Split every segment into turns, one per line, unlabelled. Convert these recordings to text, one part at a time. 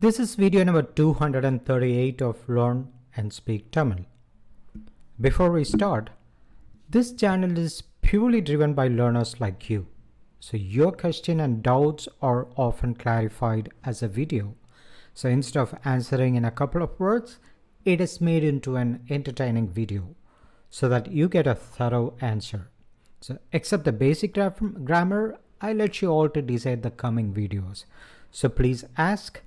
This is video number 238 of Learn and Speak Tamil. Before we start, this channel is purely driven by learners like you. So your question and doubts are often clarified as a video. So instead of answering in a couple of words, it is made into an entertaining video so that you get a thorough answer. So except the basic grammar, I let you all to decide the coming videos. So please ask,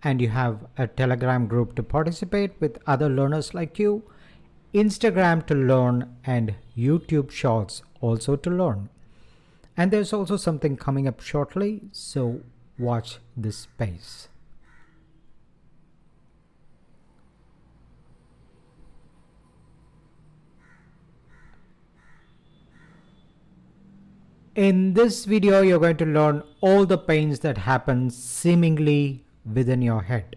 and you have a Telegram group to participate with other learners like you, Instagram to learn, and YouTube Shorts also to learn. And there's also something coming up shortly, so watch this space. In this video, you're going to learn all the pains that happen seemingly within your head.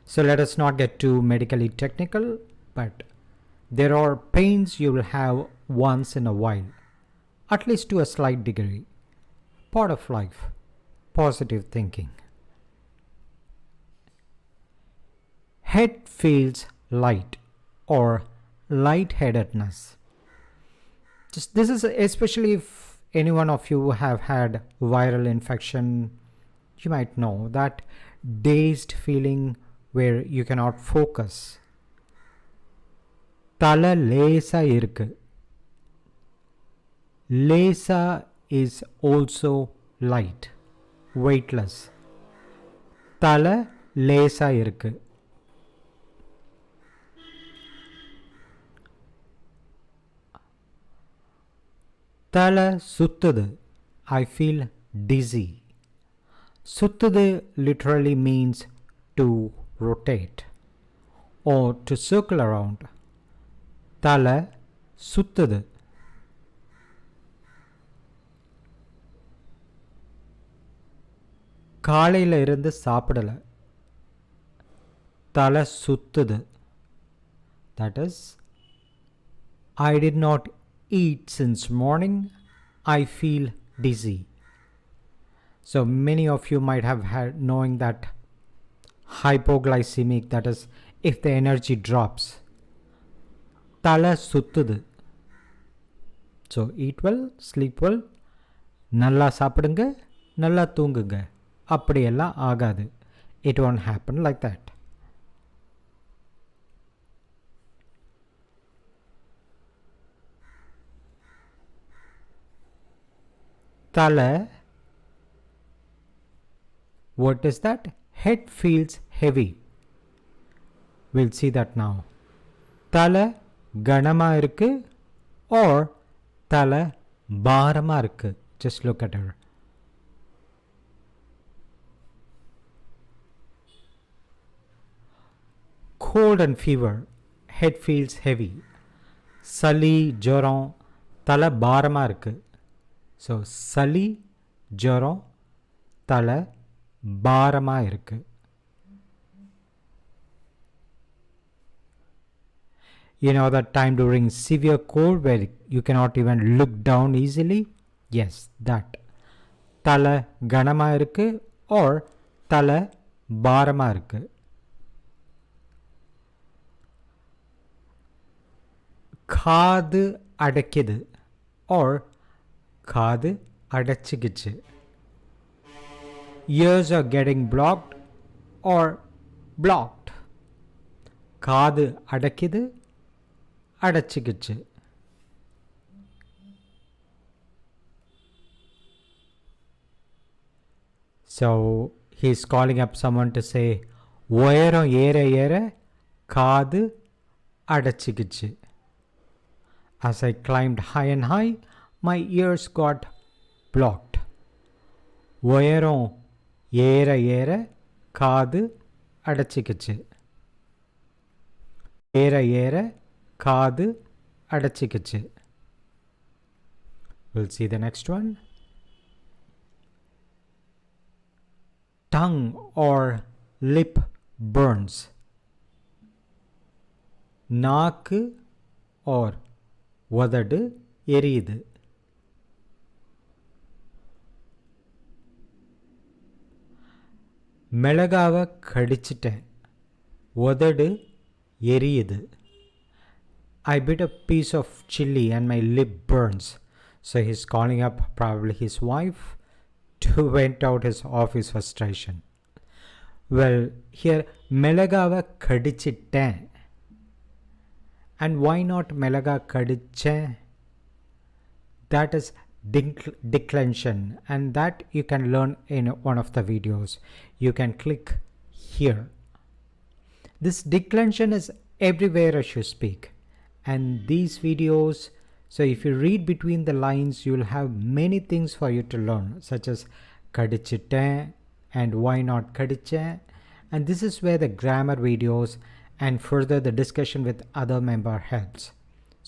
So let us not get too medically technical, but there are pains you will have once in a while, at least to a slight degree. Part of life, positive thinking. Head feels light or lightheadedness. This is especially if any one of you have had viral infection. You might know that dazed feeling where you cannot focus. Tala lesa irukku. Lesa is also light, weightless. Tala lesa irukku. Tala suttadu. I feel dizzy. Suttadu literally means to rotate or to circle around. Tala suttadu. காலையில் இருந்து சாப்பிடலை. தலை சுத்துது. That is, I did not eat since morning. I feel dizzy. So many of you might have had knowing that hypoglycemic, that is, if the energy drops. Tala sutthudu. So eat well, sleep well, nalla சாப்பிடுங்க, nalla தூங்குங்க. அப்படியெல்லாம் ஆகாது. It won't happen like that. Tala, what is that? Head feels heavy. We'll see that now. Tala ganama irukku or tala barama irukku. Just look at her. Cold and fever. Head feels heavy. Sali, joram, tala barama irukku. So சளி ஜுரம் தலை பாரமாக இருக்கு. You know that time during severe cold where you cannot even look down easily? Yes, that. தலை கனமாக இருக்கு or தலை பாரமாக இருக்கு. காது அடைக்குது or காது அடைச்சிக்கிச்சு. Ears are getting blocked or blocked. காது அடைக்குது அடைச்சிக்கிச்சு. So he's calling up someone to say உயரம் ஏற ஏற காது அடைச்சிக்கிச்சு. As I climbed high and high, my ears got blocked. உயரம் ஏற ஏற காது அடைச்சிக்கிச்சு. ஏற ஏற காது அடைச்சிக்கிச்சு. We'll see the next one. Tongue or lip burns. நாக்கு or உதடு எரியுது. மிளகாவை கடிச்சிட்டேன். உதடு எரியுது. I bit a piece of chili and my lip burns. So he's calling up probably his wife to vent out his office frustration. Well, here மிளகாவை கடிச்சிட்டேன். And why not மிளகா கடிச்சேன்? That is declension, and that you can learn in one of the videos. You can click here. This declension is everywhere as you speak, and these videos, so if you read between the lines, you will have many things for you to learn, such as kadichitten and why not kadichen, and this is where the grammar videos and further the discussion with other member helps.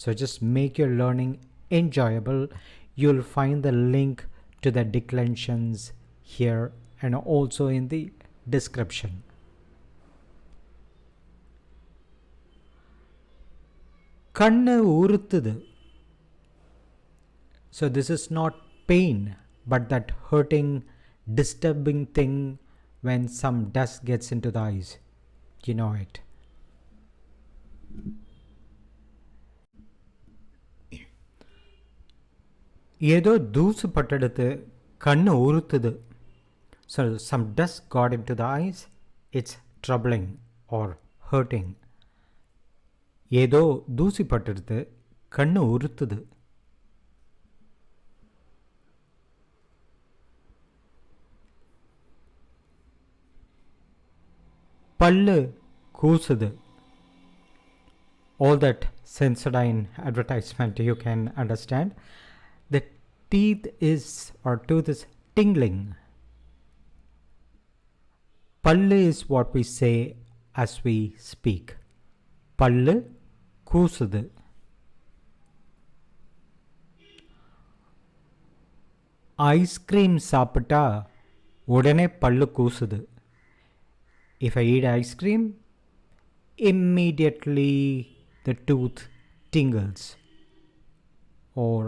So just make your learning enjoyable. You'll find the link to the declensions here and also in the description. Kannu uruthudu. So this is not pain, but that hurting, disturbing thing when some dust gets into the eyes. You know it. ஏதோ தூசு பட்டெடுத்து கண்ணு உறுத்துது. So some dust got into the eyes. It's troubling or hurting. ஏதோ தூசி பட்டெடுத்து கண்ணு உறுத்துது. பல்லு கூசுது. All that Sensodyne advertisement you can understand. The teeth is or tooth is tingling. Pallu is what we say as we speak. Pallu கூசுது. Ice cream சாப்பிட்டா உடனே பல்லு கூசுது. If I eat ice cream, immediately the tooth tingles. Or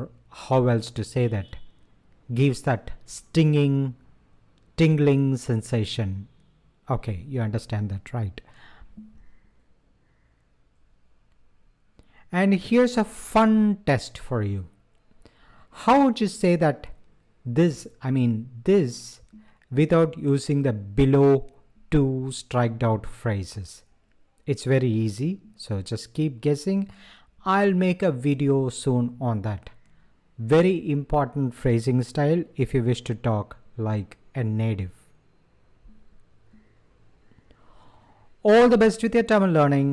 how else to say that? Gives that stinging, tingling sensation. Okay, you understand that, right? And here's a fun test for you. How would you say that this without using the below two striked out phrases? It's very easy, so just keep guessing. I'll make a video soon on that. Very important phrasing style if you wish to talk like a native. All the best with your Tamil learning.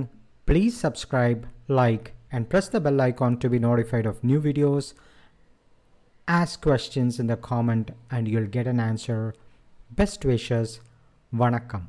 Please subscribe, like, and press the bell icon to be notified of new videos. Ask questions in the comment and you'll get an answer. Best wishes. Vanakkam.